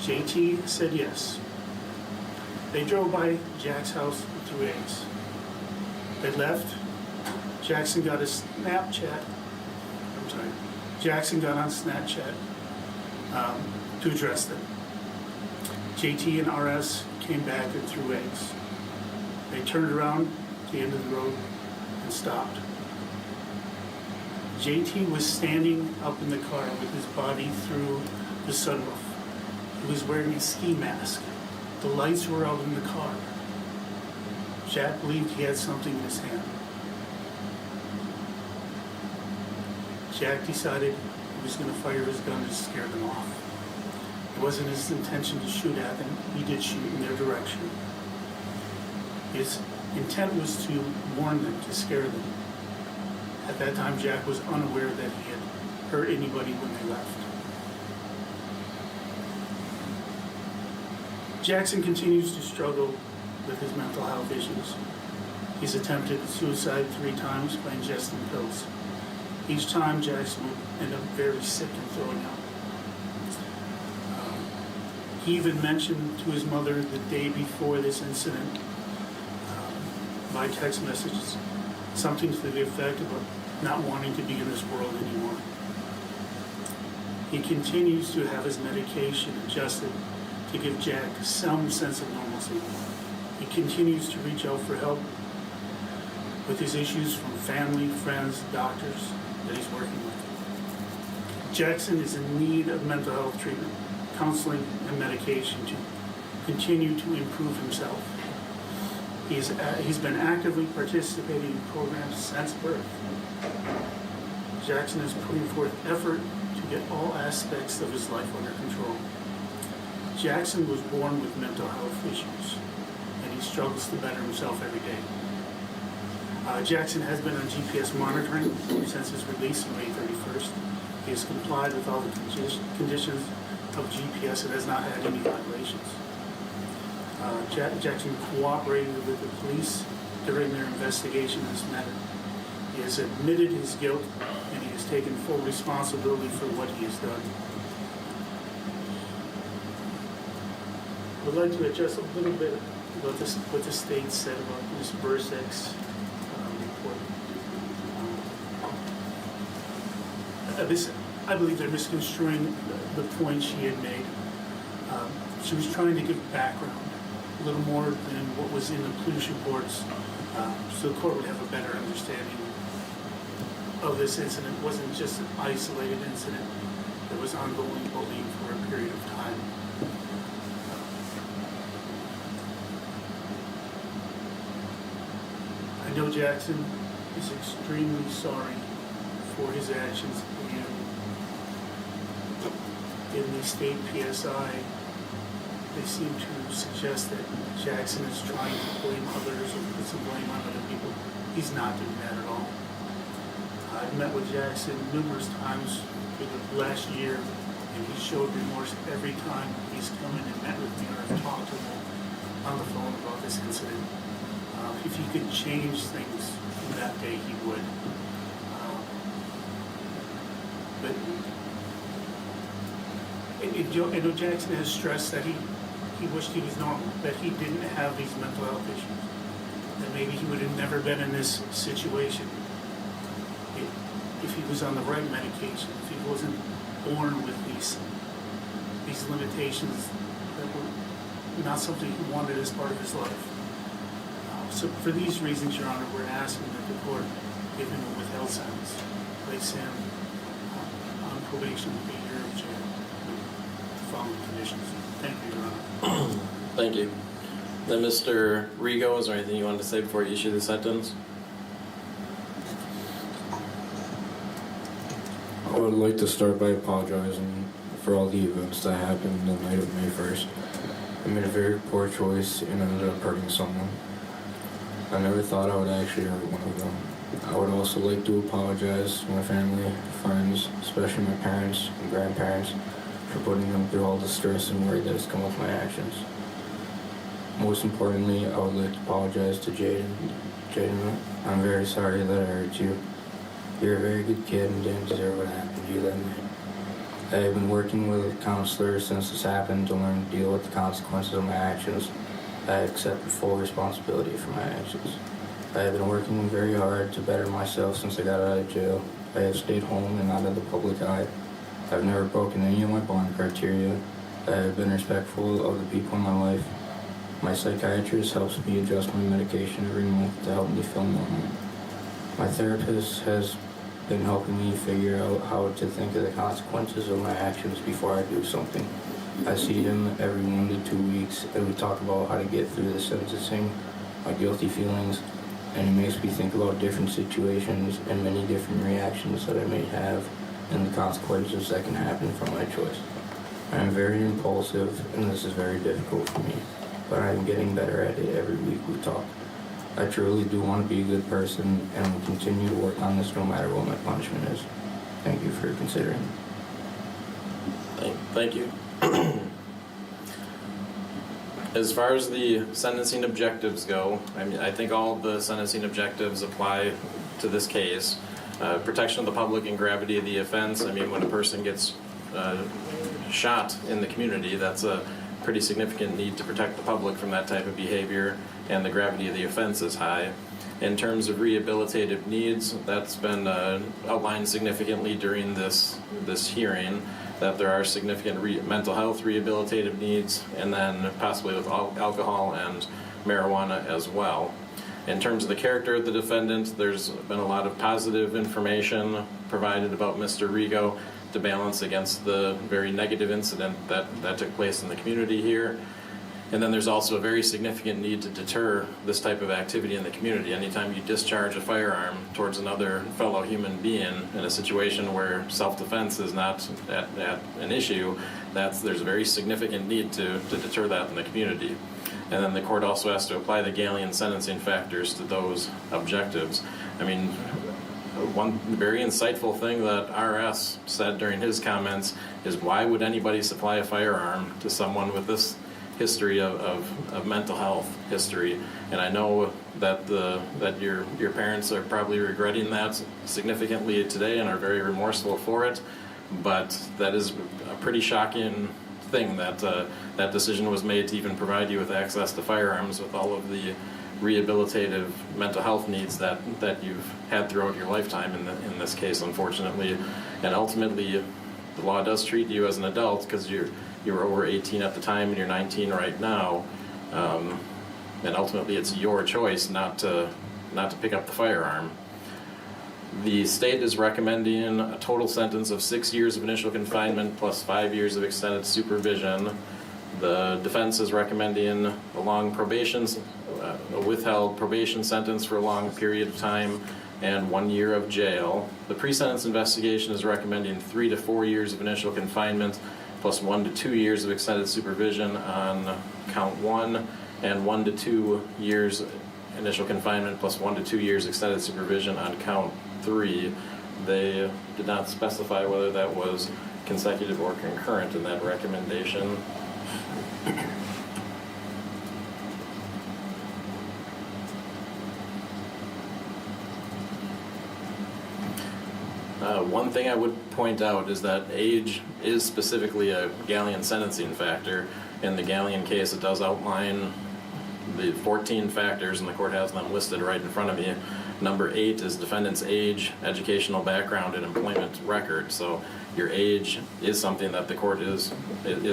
JT said yes. They drove by Jack's house and threw eggs. They left. Jackson got on Snapchat to address them. JT and RS came back and threw eggs. They turned around at the end of the road and stopped. JT was standing up in the car with his body through the sunroof. He was wearing a ski mask. The lights were out in the car. Jack believed he had something in his hand. Jack decided he was going to fire his gun to scare them off. It wasn't his intention to shoot at them. He did shoot in their direction. His intent was to warn them, to scare them. At that time, Jack was unaware that he had hurt anybody when they left. Jackson continues to struggle with his mental health issues. He's attempted suicide 3 times by ingesting pills. Each time, Jackson would end up very sick and throwing up. He even mentioned to his mother the day before this incident, by text messages, something to the effect of not wanting to be in this world anymore. He continues to have his medication adjusted to give Jack some sense of normalcy. He continues to reach out for help with his issues from family, friends, doctors that he's working with. Jackson is in need of mental health treatment, counseling, and medication to continue to improve himself. He's been actively participating in programs since birth. Jackson is putting forth effort to get all aspects of his life under control. Jackson was born with mental health issues, and he struggles to better himself every day. Jackson has been on GPS monitoring since his release on May 31st. He has complied with all the conditions of GPS and has not had any violations. Jackson cooperated with the police during their investigation in this matter. He has admitted his guilt and he has taken full responsibility for what he has done. I would like to address a little bit about what the state said about Ms. Burzek's report. I believe they're misconstruing the point she had made. She was trying to give background, a little more than what was in the police reports, so the court would have a better understanding of this incident. It wasn't just an isolated incident. There was ongoing bullying for a period of time. I know Jackson is extremely sorry for his actions, and in the state PSI, they seem to suggest that Jackson is trying to blame others or put some blame on other people. He's not doing that at all. I've met with Jackson numerous times through the last year, and he showed remorse every time he's come in and met with me or I've talked to him on the phone about this incident. If he could change things from that day, he would. But I know Jackson has stressed that he wished he was normal, that he didn't have these mental health issues, that maybe he would have never been in this situation if he was on the right medication, if he wasn't born with these limitations that were not something he wanted as part of his life. So for these reasons, Your Honor, we're asking that the court give him a withheld sentence, place him on probation with a year of jail with the following conditions. Thank you, Your Honor. Thank you. Then Mr. Rigo, is there anything you wanted to say before you issue the sentence? I would like to start by apologizing for all the events that happened the night of May 1st. I made a very poor choice and ended up hurting someone. I never thought I would actually hurt one of them. I would also like to apologize to my family, friends, especially my parents and grandparents, for putting them through all the stress and worry that has come with my actions. Most importantly, I would like to apologize to Jaden. Jaden, I'm very sorry that I hurt you. You're a very good kid and didn't deserve what happened to you that night. I have been working with a counselor since this happened to learn to deal with the consequences of my actions. I accept full responsibility for my actions. I have been working very hard to better myself since I got out of jail. I have stayed home and out of the public eye. I've never broken any of my bond criteria. I have been respectful of the people in my life. My psychiatrist helps me adjust my medication every month to help me feel normal. My therapist has been helping me figure out how to think of the consequences of my actions before I do something. I see him every 1 to 2 weeks, and we talk about how to get through the sentencing, my guilty feelings, and he makes me think about different situations and many different reactions that I may have and the consequences that can happen from my choice. I am very impulsive, and this is very difficult for me, but I am getting better at it every week we talk. I truly do want to be a good person, and will continue to work on this no matter what my punishment is. Thank you for considering. Thank you. As far as the sentencing objectives go, I think all of the sentencing objectives apply to this case. Protection of the public and gravity of the offense. When a person gets shot in the community, that's a pretty significant need to protect the public from that type of behavior, and the gravity of the offense is high. In terms of rehabilitative needs, that's been outlined significantly during this hearing, that there are significant mental health rehabilitative needs, and then possibly with alcohol and marijuana as well. In terms of the character of the defendant, there's been a lot of positive information provided about Mr. Rigo to balance against the very negative incident that took place in the community here. And then there's also a very significant need to deter this type of activity in the community. Anytime you discharge a firearm towards another fellow human being in a situation where self-defense is not at an issue, there's a very significant need to deter that in the community. And then the court also has to apply the Gallian sentencing factors to those objectives. I mean, one very insightful thing that RS said during his comments is, why would anybody supply a firearm to someone with this history of mental health history? And I know that that your parents are probably regretting that significantly today and are very remorseful for it, but that is a pretty shocking thing that that decision was made to even provide you with access to firearms with all of the rehabilitative mental health needs that you've had throughout your lifetime in this case, unfortunately. And ultimately, the law does treat you as an adult because you were over 18 at the time and you're 19 right now. And ultimately, it's your choice not to pick up the firearm. The state is recommending a total sentence of 6 years of initial confinement plus 5 years of extended supervision. The defense is recommending a long a withheld probation sentence for a long period of time and 1 year of jail. The pre-sentence investigation is recommending 3 to 4 years of initial confinement plus 1 to 2 years of extended supervision on count 1 and 1 to 2 years initial confinement plus 1 to 2 years extended supervision on count 3. They did not specify whether that was consecutive or concurrent in that recommendation. One thing I would point out is that age is specifically a Gallian sentencing factor. In the Gallian case, it does outline the 14 factors, and the court has them listed right in front of me. Number 8 is defendant's age, educational background, and employment record. So your age is something that the court is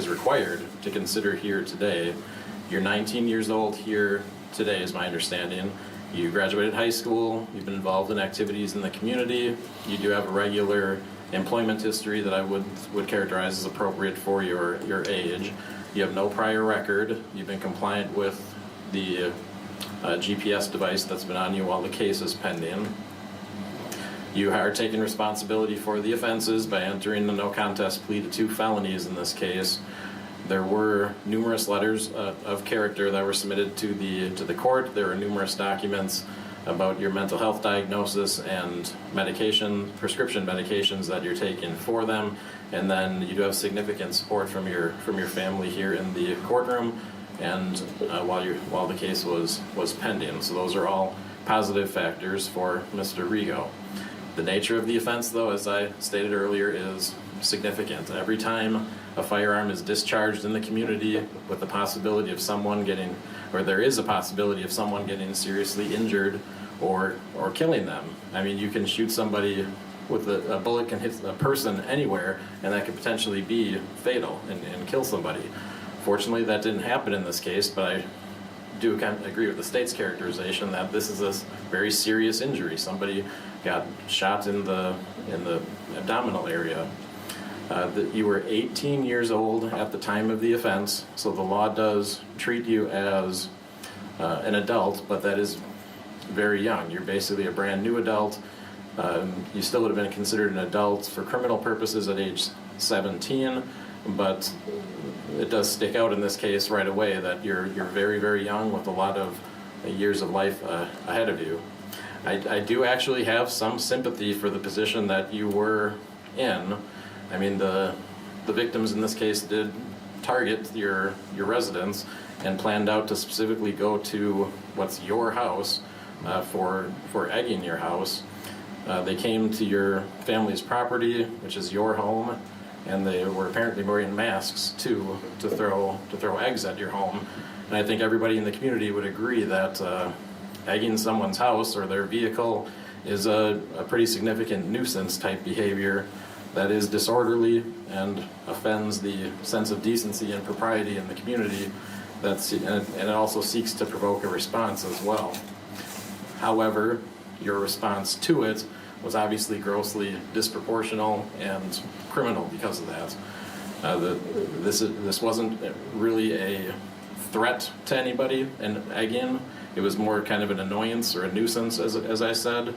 required to consider here today. You're 19 years old here today, is my understanding. You graduated high school, you've been involved in activities in the community, you do have a regular employment history that I would characterize as appropriate for your age. You have no prior record, you've been compliant with the GPS device that's been on you while the case is pending. You are taking responsibility for the offenses by entering the no contest plea to 2 felonies in this case. There were numerous letters of character that were submitted to the court. There are numerous documents about your mental health diagnosis and prescription medications that you're taking for them. And then you do have significant support from your family here in the courtroom and while the case was pending. So those are all positive factors for Mr. Rigo. The nature of the offense, though, as I stated earlier, is significant. Every time a firearm is discharged in the community with the possibility of someone getting, or there is a possibility of someone getting seriously injured or killing them. I mean, you can shoot somebody with a bullet can hit a person anywhere, and that could potentially be fatal and kill somebody. Fortunately, that didn't happen in this case, but I do kind of agree with the state's characterization that this is a very serious injury. Somebody got shot in the abdominal area. That you were 18 years old at the time of the offense, so the law does treat you as an adult, but that is very young. You're basically a brand new adult. You still would have been considered an adult for criminal purposes at age 17, but it does stick out in this case right away that you're very, very young with a lot of years of life ahead of you. I do actually have some sympathy for the position that you were in. I mean, the victims in this case did target your residence and planned out to specifically go to what's your house for egging your house. They came to your family's property, which is your home, and they were apparently wearing masks too to throw eggs at your home. And I think everybody in the community would agree that egging someone's house or their vehicle is a pretty significant nuisance type behavior that is disorderly and offends the sense of decency and propriety in the community. And it also seeks to provoke a response as well. However, your response to it was obviously grossly disproportional and criminal because of that. This wasn't really a threat to anybody, and again, it was more kind of an annoyance or a nuisance, as I said.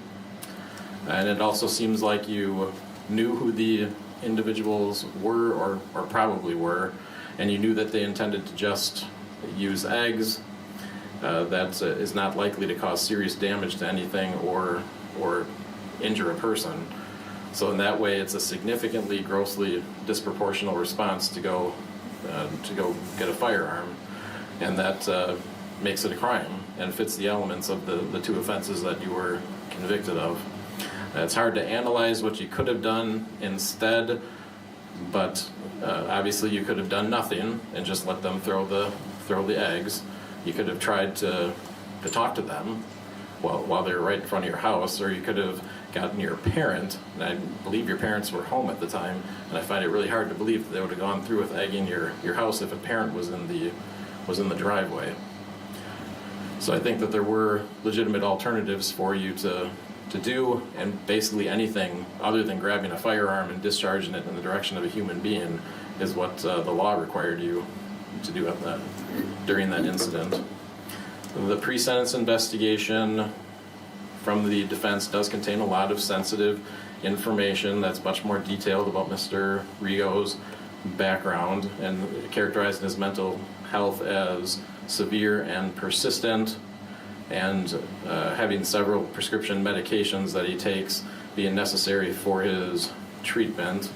And it also seems like you knew who the individuals were or probably were, and you knew that they intended to just use eggs that is not likely to cause serious damage to anything or injure a person. So in that way, it's a significantly, grossly disproportional response to go get a firearm, and that makes it a crime and fits the elements of the two offenses that you were convicted of. It's hard to analyze what you could have done instead, but obviously you could have done nothing and just let them throw the eggs. You could have tried to talk to them while they were right in front of your house, or you could have gotten your parent, and I believe your parents were home at the time, and I find it really hard to believe that they would have gone through with egging your house if a parent was in the driveway. So I think that there were legitimate alternatives for you to do, and basically anything other than grabbing a firearm and discharging it in the direction of a human being is what the law required you to do during that incident. The pre-sentence investigation from the defense does contain a lot of sensitive information that's much more detailed about Mr. Rigo's background and characterizing his mental health as severe and persistent, and having several prescription medications that he takes being necessary for his treatment.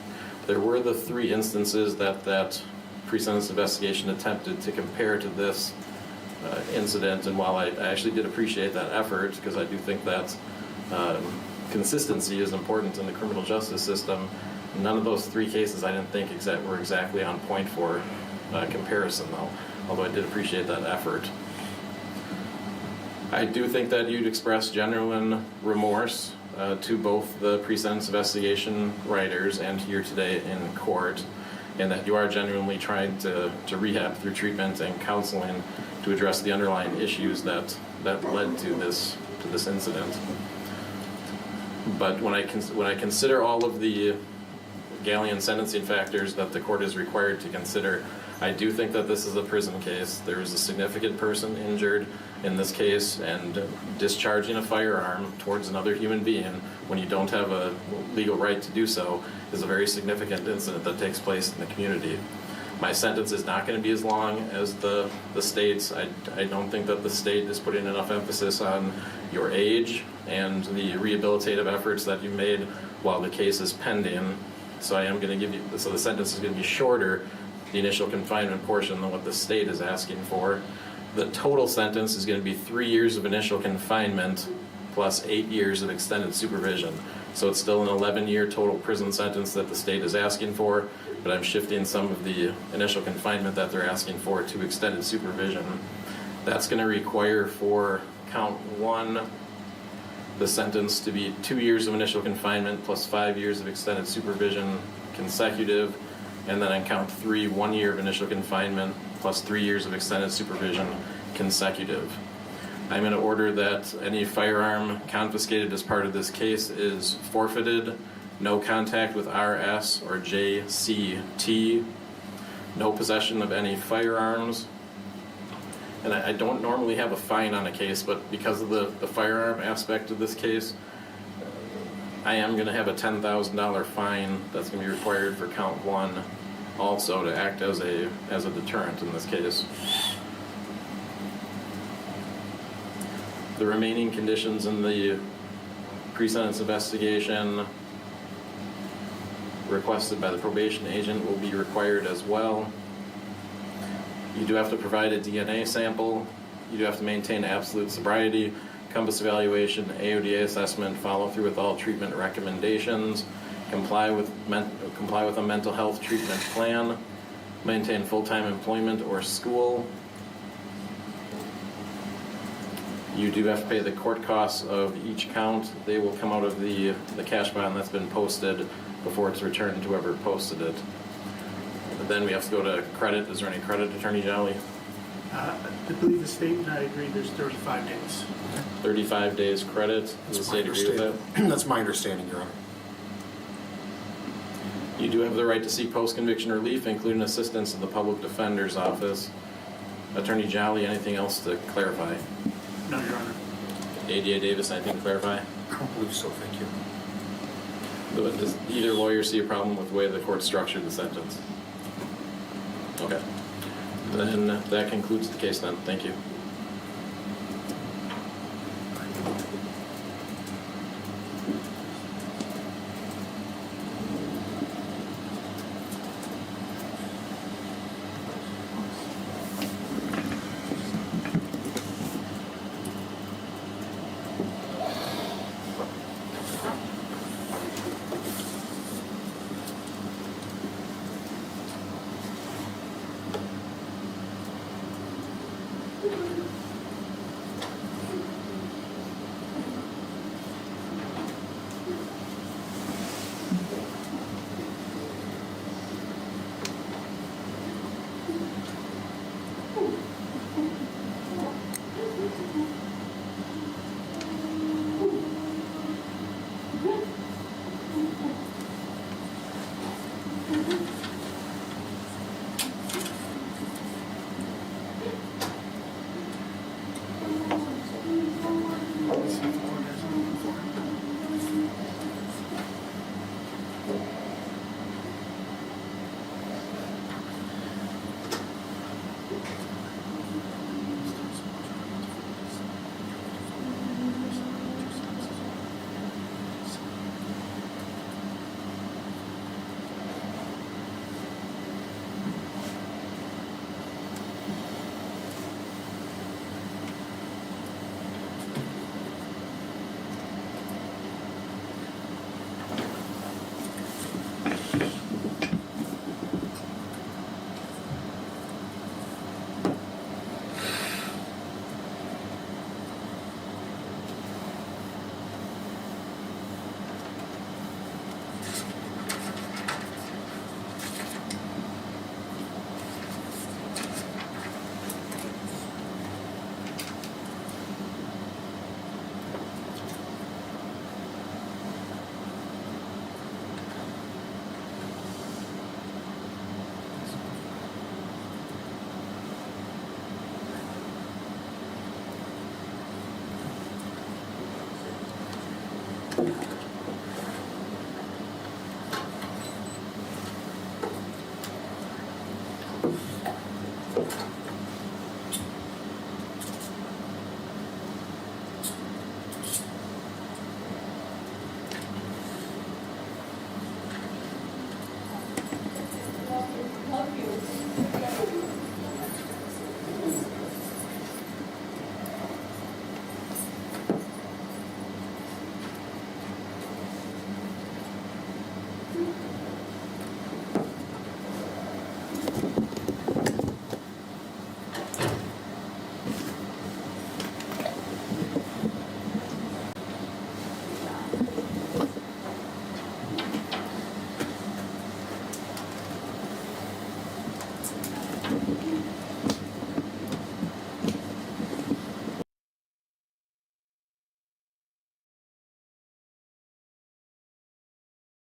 There were the 3 instances that pre-sentence investigation attempted to compare to this incident, and while I actually did appreciate that effort, because I do think that consistency is important in the criminal justice system, none of those 3 cases I didn't think were exactly on point for comparison, though, although I did appreciate that effort. I do think that you'd express genuine remorse to both the pre-sentence investigation writers and here today in court, and that you are genuinely trying to rehab through treatment and counseling to address the underlying issues that led to this incident. But when I consider all of the gallant sentencing factors that the court is required to consider, I do think that this is a prison case. There is a significant person injured in this case, and discharging a firearm towards another human being when you don't have a legal right to do so is a very significant incident that takes place in the community. My sentence is not going to be as long as the state's. I don't think that the state is putting enough emphasis on your age and the rehabilitative efforts that you made while the case is pending. So I am going to give you, so the sentence is going to be shorter, the initial confinement portion, than what the state is asking for. The total sentence is going to be 3 years of initial confinement plus 8 years of extended supervision. So it's still an 11-year total prison sentence that the state is asking for, but I'm shifting some of the initial confinement that they're asking for to extended supervision. That's going to require for count 1, the sentence to be 2 years of initial confinement plus 5 years of extended supervision consecutive, and then on count 3, 1 year of initial confinement plus 3 years of extended supervision consecutive. I'm going to order that any firearm confiscated as part of this case is forfeited, no contact with RS or JCT, no possession of any firearms. And I don't normally have a fine on a case, but because of the firearm aspect of this case, I am going to have a $10,000 fine that's going to be required for count 1 also to act as a deterrent in this case. The remaining conditions in the pre-sentence investigation requested by the probation agent will be required as well. You do have to provide a DNA sample. You do have to maintain absolute sobriety, compass evaluation, AODA assessment, follow through with all treatment recommendations, comply with a mental health treatment plan, maintain full-time employment or school. You do have to pay the court costs of each count. They will come out of the cash bond that's been posted before it's returned to whoever posted it. But then we have to go to credit. Is there any credit, Attorney Jolly? I believe the state and I agree there's 35 days. 35 days credit. Does the state agree with that? That's my understanding, Your Honor. You do have the right to seek post-conviction relief, including assistance in the public defender's office. Attorney Jolly, anything else to clarify? No, Your Honor. ADA Davis, anything to clarify? I don't believe so, thank you. Does either lawyer see a problem with the way the court structured the sentence? Okay. Then that concludes the case then. Thank you.